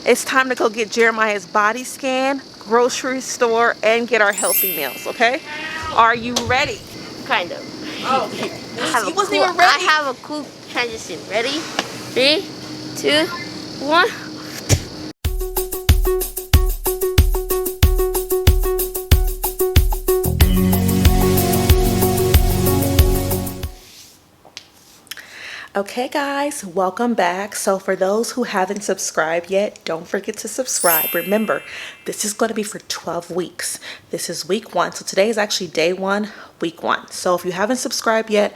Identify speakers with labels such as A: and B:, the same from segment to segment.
A: it's time to go get Jeremiah's body scan, grocery store, and get our healthy meals, okay? Are you ready?
B: Kind of.
A: Okay.
B: I have a cool transition. Ready? 3, 2, 1.
A: Okay guys, welcome back. So for those who haven't subscribed yet, don't forget to subscribe. Remember, this is going to be for 12 weeks. This is week 1. So today is actually day 1, week 1. So if you haven't subscribed yet,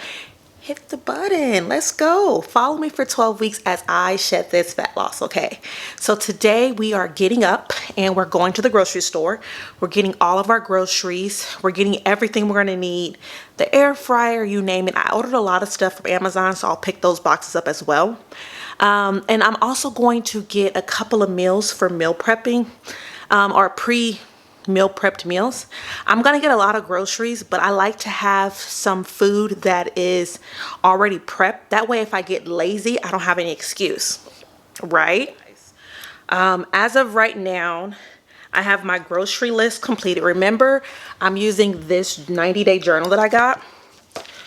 A: hit the button. Let's go. Follow me for 12 weeks as I shed this fat loss, okay? So today we are getting up and we're going to the grocery store. We're getting all of our groceries. We're getting everything we're gonna need. The air fryer, you name it. I ordered a lot of stuff from Amazon, so I'll pick those boxes up as well. And I'm also going to get a couple of meals for meal prepping or meal prepped meals. I'm gonna get a lot of groceries, but I like to have some food that is already prepped. That way if I get lazy, I don't have any excuse, right? As of right now, I have my grocery list completed. Remember, I'm using this 90-day journal that I got.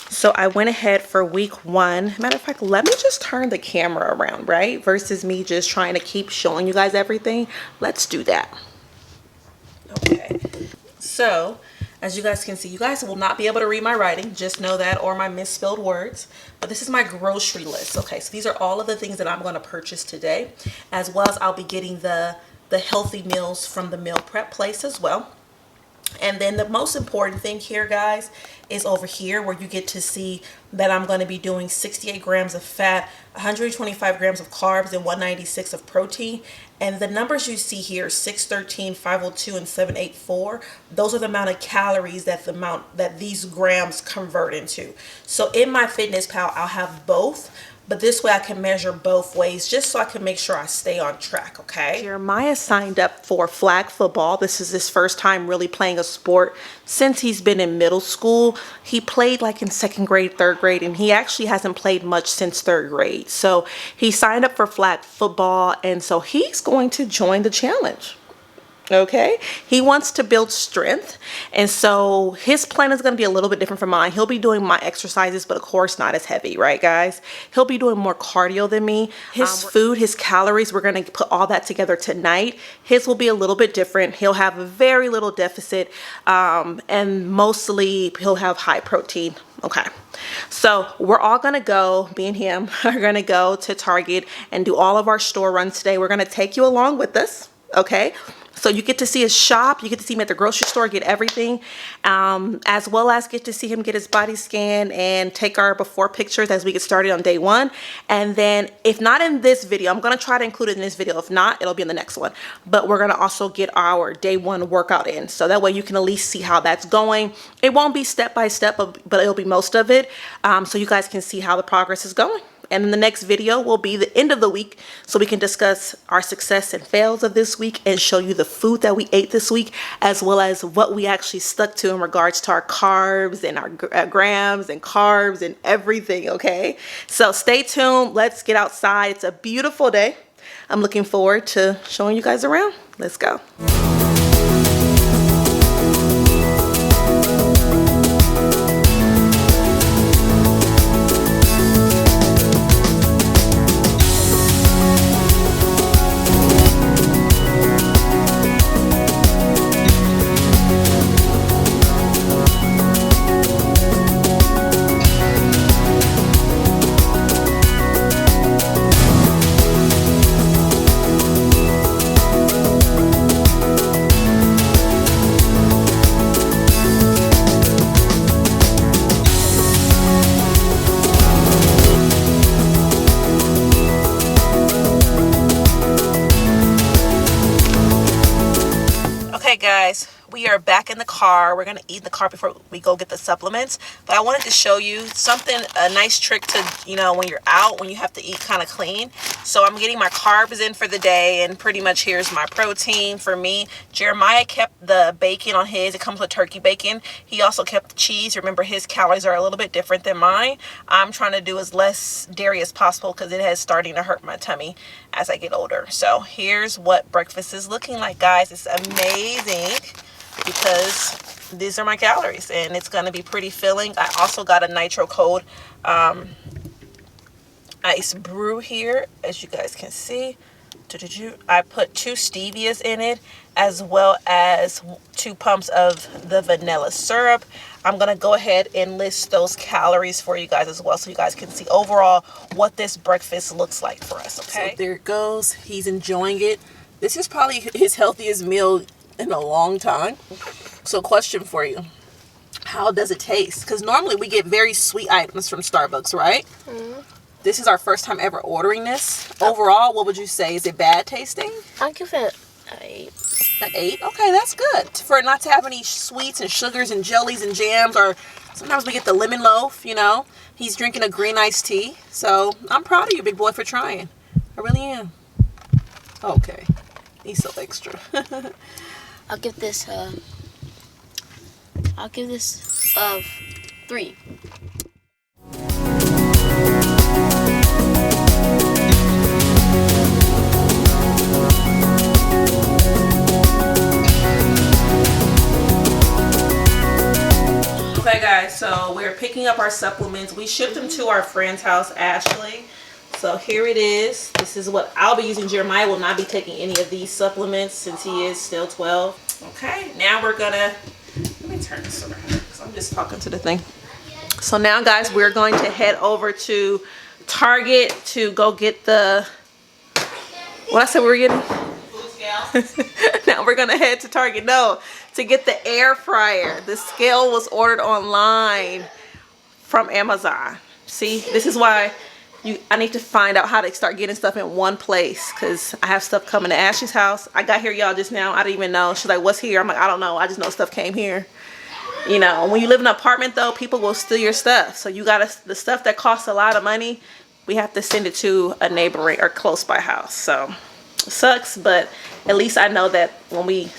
A: So I went ahead for week 1. Matter of fact, let me just turn the camera around, right? Versus me just trying to keep showing you guys everything. Let's do that. Okay, so as you guys can see, you guys will not be able to read my writing, just know that, or my misspelled words, but this is my grocery list. Okay, so these are all of the things that I'm going to purchase today, as well as I'll be getting the healthy meals from the meal prep place as well. And then the most important thing here, guys, is over here where you get to see that I'm going to be doing 68 grams of fat, 125 grams of carbs, and 196 of protein. And the numbers you see here, 613, 502, and 784, those are the amount of calories that these grams convert into. So in my Fitness Pal, I'll have both. But this way I can measure both ways just so I can make sure I stay on track, okay? Jeremiah signed up for flag football. This is his first time really playing a sport since he's been in middle school. He played like in 2nd grade, 3rd grade, and he actually hasn't played much since 3rd grade. So he signed up for flag football, and so he's going to join the challenge. Okay, he wants to build strength, and so his plan is going to be a little bit different from mine. He'll be doing my exercises, but of course not as heavy, right guys? He'll be doing more cardio than me. His food, his calories, we're going to put all that together tonight. His will be a little bit different. He'll have very little deficit, and mostly he'll have high protein. Okay, so we're all gonna go, me and him are gonna go to Target and do all of our store runs today. We're gonna take you along with us, okay? So you get to see his shop, you get to see him at the grocery store, get everything, as well as get to see him get his body scan and take our before pictures as we get started on day 1. And then if not in this video, I'm gonna try to include it in this video. If not, it'll be in the next one. But we're gonna also get our day 1 workout in. So that way you can at least see how that's going. It won't be step by step, but it'll be most of it. So you guys can see how the progress is going. And then the next video will be the end of the week, so we can discuss our success and fails of this week and show you the food that we ate this week, as well as what we actually stuck to in regards to our carbs and our grams and carbs and everything, okay? So stay tuned. Let's get outside. It's a beautiful day. I'm looking forward to showing you guys around. Let's go. Okay guys, we are back in the car. We're gonna eat in the car before we go get the supplements, but I wanted to show you something, a nice trick to, you know, when you're out, when you have to eat kind of clean. So I'm getting my carbs in for the day, and pretty much here's my protein for me. Jeremiah kept the bacon on his. It comes with turkey bacon. He also kept the cheese. Remember, his calories are a little bit different than mine. I'm trying to do as less dairy as possible because it has starting to hurt my tummy as I get older. So here's what breakfast is looking like, guys. It's amazing because these are my calories and it's going to be pretty filling. I also got a nitro cold ice brew here, as you guys can see. I put 2 stevias in it, as well as 2 pumps of the vanilla syrup. I'm gonna go ahead and list those calories for you guys as well, so you guys can see overall what this breakfast looks like for us. Okay, so there it goes. He's enjoying it. This is probably his healthiest meal in a long time. So question for you, how does it taste? Because normally we get very sweet items from Starbucks, right? Mm-hmm. This is our first time ever ordering this. Overall, what would you say? Is it bad tasting?
B: I'll give it an 8.
A: An 8? Okay, that's good. For it not to have any sweets and sugars and jellies and jams, or sometimes we get the lemon loaf, you know. He's drinking a green iced tea. So I'm proud of you, big boy, for trying. I really am. Okay. He's so extra.
B: I'll give this 3.
A: Okay guys, so we're picking up our supplements. We shipped them to our friend's house, Ashley. So here it is. This is what I'll be using. Jeremiah will not be taking any of these supplements since he is still 12. Okay, now we're gonna, let me turn this around because I'm just talking to the thing. So now guys, we're going to head over to Target to go get the, what I said we were getting? Now we're gonna head to Target, no, to get the air fryer. The scale was ordered online from Amazon. See, this is why I need to find out how to start getting stuff in one place, because I have stuff coming to Ashley's house. I got here, y'all, just now. I didn't even know. She's like, what's here? I'm like, I don't know. I just know stuff came here. You know, when you live in an apartment though, people will steal your stuff. So you gotta, the stuff that costs a lot of money, we have to send it to a neighboring or close by house. So it sucks, but at least I know that when we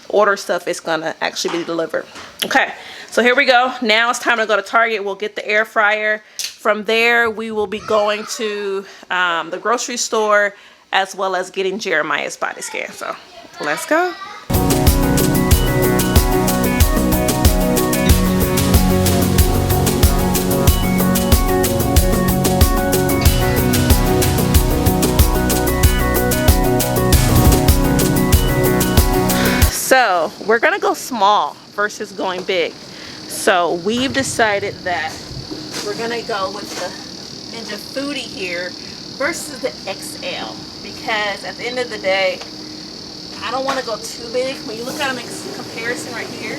A: order stuff, it's gonna actually be delivered. Okay, so here we go. Now it's time to go to Target. We'll get the air fryer. From there, we will be going to the grocery store, as well as getting Jeremiah's body scan. So let's go. So we're gonna go small versus going big. So we've decided that we're gonna go with the Ninja Foodie here versus the XL, because at the end of the day, I don't want to go too big. When you look at them in comparison right here,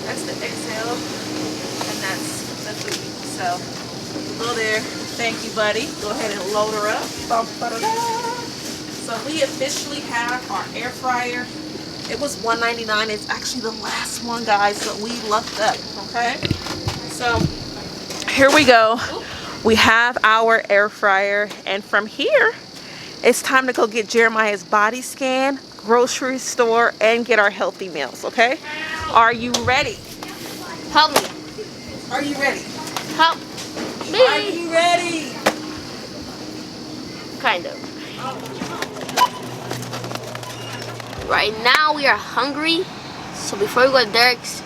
A: that's the XL and that's the Foodie. So we'll go there. Thank you, buddy. Go ahead and load her up. So we officially have our air fryer. It was $1.99. It's actually the last one, guys, so we lucked up. Okay, so here we go. We have our air fryer, and from here it's time to go get Jeremiah's body scan, grocery store, and get our healthy meals. Okay, are you ready?
B: Help me.
A: Are you ready?
B: Help me.
A: Are you ready?
B: Kind of. Right now we are hungry, so before we go to Derek's,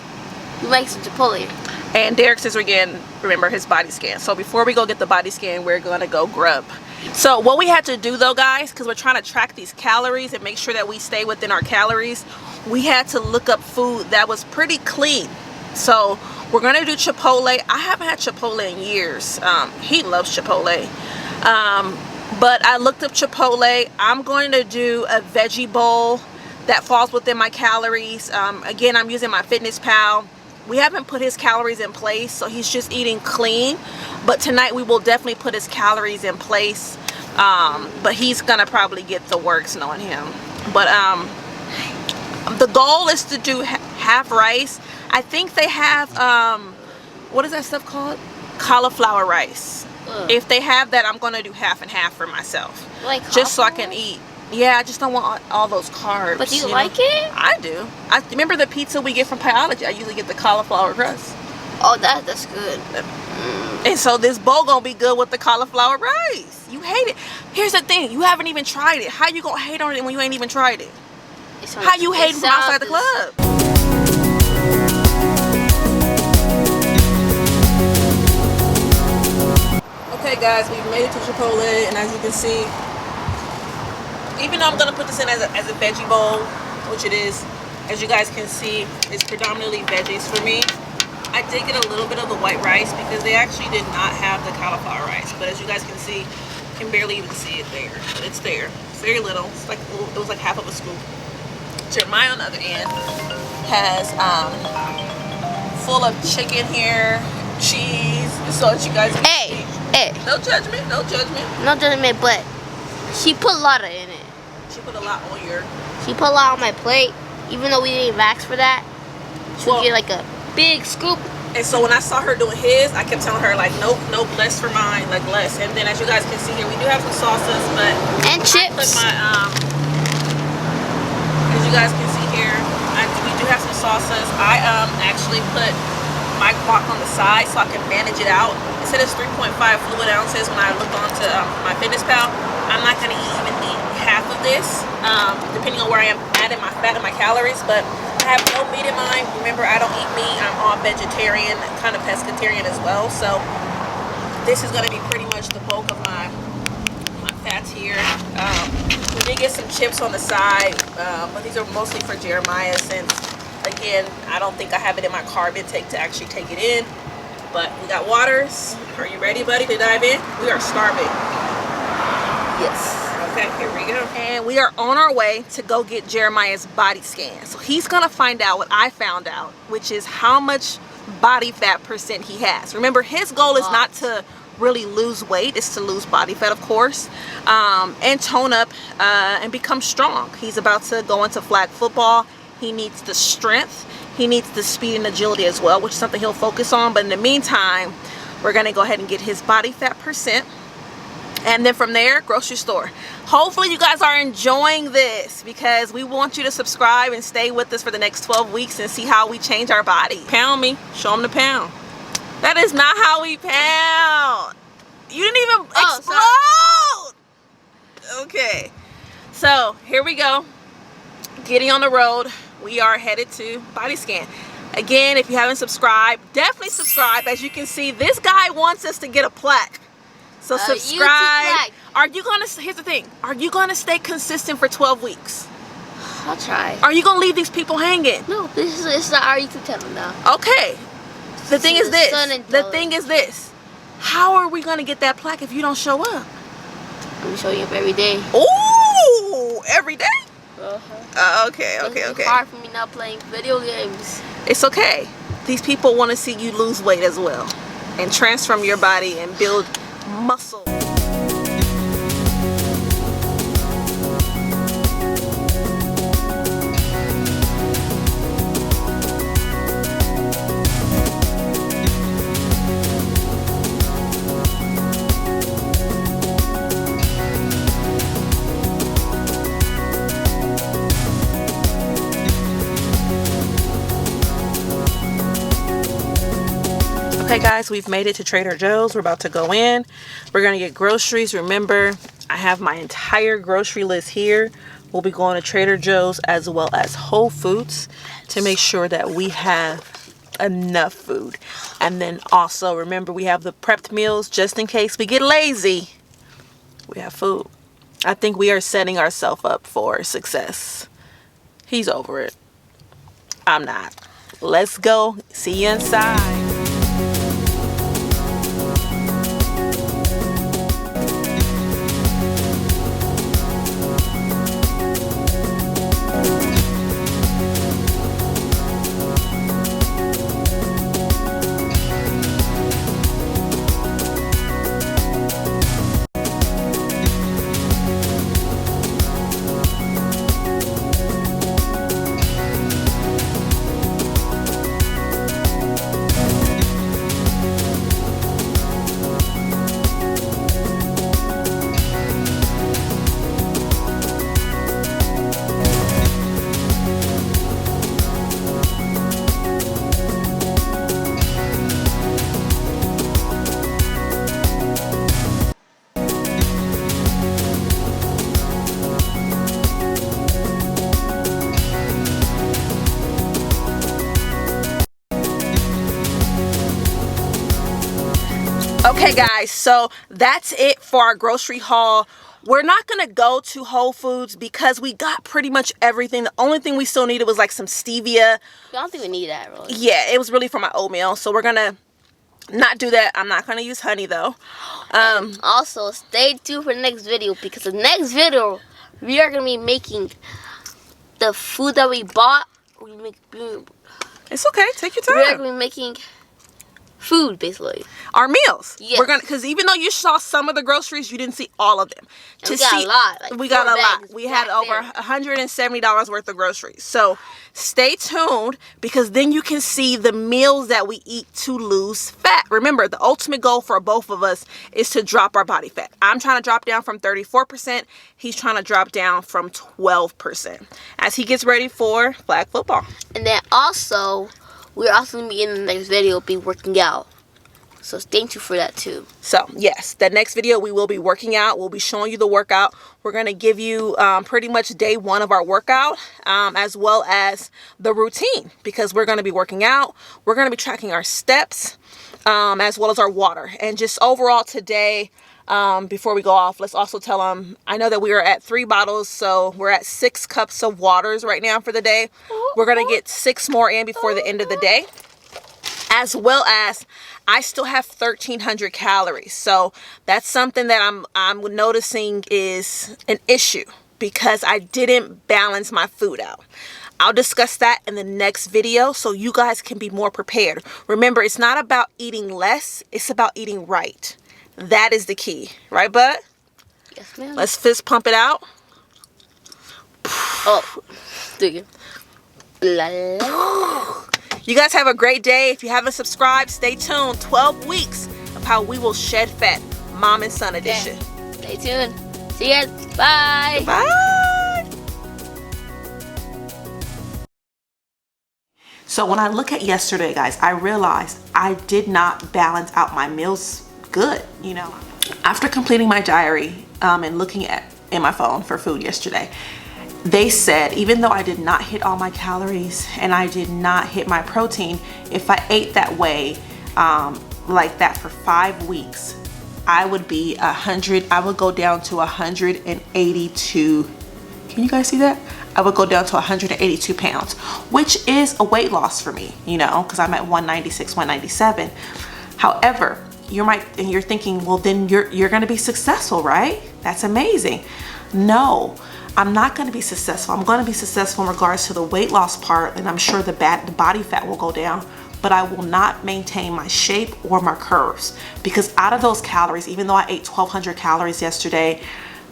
B: we make some Chipotle.
A: And Derek's is again, remember, his body scan. So before we go get the body scan, we're gonna go grub. So what we had to do though, guys, because we're trying to track these calories and make sure that we stay within our calories, we had to look up food that was pretty clean. So we're gonna do Chipotle. I haven't had Chipotle in years. He loves Chipotle. But I looked up Chipotle. I'm going to do a veggie bowl that falls within my calories. Again, I'm using my Fitness Pal. We haven't put his calories in place, so he's just eating clean. But tonight we will definitely put his calories in place. But he's gonna probably get the works, knowing him. But the goal is to do half rice. I think they have, what is that stuff called? Cauliflower rice. Ugh. If they have that, I'm gonna do half and half for myself.
B: Like
A: just so I can eat. Yeah, I just don't want all those carbs.
B: But do you like it?
A: I do. I remember the pizza we get from Biology. I usually get the cauliflower crust.
B: Oh, that's good.
A: And so this bowl gonna be good with the cauliflower rice. You hate it. Here's the thing, you haven't even tried it. How you gonna hate on it when you ain't even tried it? How you hating from outside the club? Okay guys, we've made it to Chipotle, and as you can see, even though I'm gonna put this in as a veggie bowl, which it is, as you guys can see, it's predominantly veggies for me. I did get a little bit of the white rice because they actually did not have the cauliflower rice. But as you guys can see, you can barely even see it there. But it's there. It's very little. It's like it was like half of a scoop. Jeremiah on the other end has full of chicken here, cheese, so that you guys can see.
B: Hey.
A: No judgment, no judgment.
B: No judgment, but she put a lot in it.
A: She put a lot on your...
B: She put a lot on my plate, even though we didn't ask for that. She would get like a big scoop.
A: And so when I saw her doing his, I kept telling her like, nope, nope, less for mine, like less. And then as you guys can see here, we do have some sauces, but
B: and chips.
A: I put my as you guys can see here, we do have some sauces. I actually put my guac on the side so I can manage it out. It said it's 3.5 fluid ounces when I looked onto my Fitness Pal. I'm not gonna even eat half of this, depending on where I am at in my fat and my calories, but I have no meat in mine. Remember, I don't eat meat. I'm all vegetarian, kind of pescatarian as well. So this is going to be pretty much the bulk of my fats here. We did get some chips on the side, but these are mostly for Jeremiah since, again, I don't think I have it in my carb intake to actually take it in. But we got waters. Are you ready, buddy, to dive in? We are starving. Yes. Okay, here we go. And we are on our way to go get Jeremiah's body scan. So he's gonna find out what I found out, which is how much body fat percent he has. Remember, his goal is not to really lose weight, it's to lose body fat, of course, and tone up and become strong. He's about to go into flag football. He needs the strength. He needs the speed and agility as well, which is something he'll focus on. But in the meantime, we're gonna go ahead and get his body fat percent. And then from there, grocery store. Hopefully you guys are enjoying this because we want you to subscribe and stay with us for the next 12 weeks and see how we change our body. Pound me. Show them the pound. That is not how we pound. You didn't even explode. Okay. So here we go. Getting on the road. We are headed to body scan. Again, if you haven't subscribed, definitely subscribe. As you can see, this guy wants us to get a plaque. So subscribe. Are you gonna, here's the thing, are you gonna stay consistent for 12 weeks?
B: I'll try.
A: Are you gonna leave these people hanging?
B: No, it's not our YouTube channel now.
A: Okay. The thing is this. How are we gonna get that plaque if you don't show up?
B: I'm showing up every day.
A: Ooh, every day? Okay.
B: It's hard for me not playing video games.
A: It's okay. These people want to see you lose weight as well and transform your body and build muscle. Okay guys, we've made it to Trader Joe's. We're about to go in. We're gonna get groceries. Remember, I have my entire grocery list here. We'll be going to Trader Joe's as well as Whole Foods to make sure that we have enough food. And then also remember, we have the prepped meals just in case we get lazy. We have food. I think we are setting ourselves up for success. He's over it. I'm not. Let's go. See you inside. guys, so that's it for our grocery haul. We're not gonna go to Whole Foods because we got pretty much everything. The only thing we still needed was like some stevia.
B: I don't think we need that, really.
A: Yeah, it was really for my oatmeal, so we're gonna not do that. I'm not gonna use honey though.
B: Also, stay tuned for the next video, because the next video we are gonna be making the food that we bought.
A: It's okay, take your
B: We are
A: time.
B: gonna be making food, basically.
A: Our meals.
B: Yes.
A: We're gonna, because even though you saw some of the groceries, you didn't see all of them.
B: And we got a lot. Like
A: we got
B: 4
A: a lot.
B: bags
A: We had
B: back
A: over
B: there.
A: $170 worth of groceries. So stay tuned, because then you can see the meals that we eat to lose fat. Remember, the ultimate goal for both of us is to drop our body fat. I'm trying to drop down from 34%. He's trying to drop down from 12% as he gets ready for flag football.
B: And then also, we're also gonna be in the next video be working out. So stay tuned for that too.
A: So yes, the next video we will be working out. We'll be showing you the workout. We're going to give you pretty much day 1 of our workout, as well as the routine, because we're going to be working out. We're going to be tracking our steps, as well as our water. And just overall today, before we go off, let's also tell them, I know that we are at 3 bottles, so we're at 6 cups of waters right now for the day. We're going to get 6 more in before the end of the day, as well as I still have 1,300 calories. So that's something that I'm noticing is an issue, because I didn't balance my food out. I'll discuss that in the next video so you guys can be more prepared. Remember, it's not about eating less, it's about eating right. That is the key. Right, bud?
B: Yes, ma'am.
A: Let's fist pump it out.
B: Oh, do you? La, la.
A: You guys have a great day. If you haven't subscribed, stay tuned. 12 weeks of how we will shed fat. Mom and son edition.
B: Stay tuned. See ya. Bye.
A: Bye. So when I look at yesterday, guys, I realized I did not balance out my meals good, you know. After completing my diary and looking in my phone for food yesterday, they said even though I did not hit all my calories and I did not hit my protein, if I ate that way, like that for 5 weeks, I would be I would go down to 182. Can you guys see that? I would go down to 182 pounds, which is a weight loss for me, you know, because I'm at 196, 197. However, you're thinking, well, then you're going to be successful, right? That's amazing. No, I'm not going to be successful. I'm going to be successful in regards to the weight loss part, and I'm sure the body fat will go down, but I will not maintain my shape or my curves, because out of those calories, even though I ate 1,200 calories yesterday,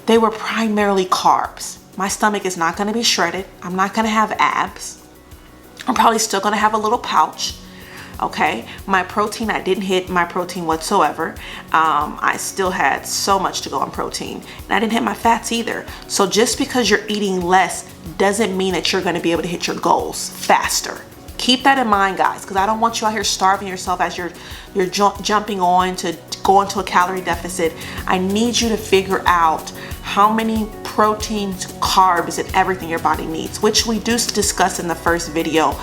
A: they were primarily carbs. My stomach is not going to be shredded. I'm not going to have abs. I'm probably still going to have a little pouch. Okay, my protein, I didn't hit my protein whatsoever. I still had so much to go on protein, and I didn't hit my fats either. So just because you're eating less doesn't mean that you're going to be able to hit your goals faster. Keep that in mind, guys, because I don't want you out here starving yourself as you're jumping on to go into a calorie deficit. I need you to figure out how many proteins, carbs, and everything your body needs, which we do discuss in the first video.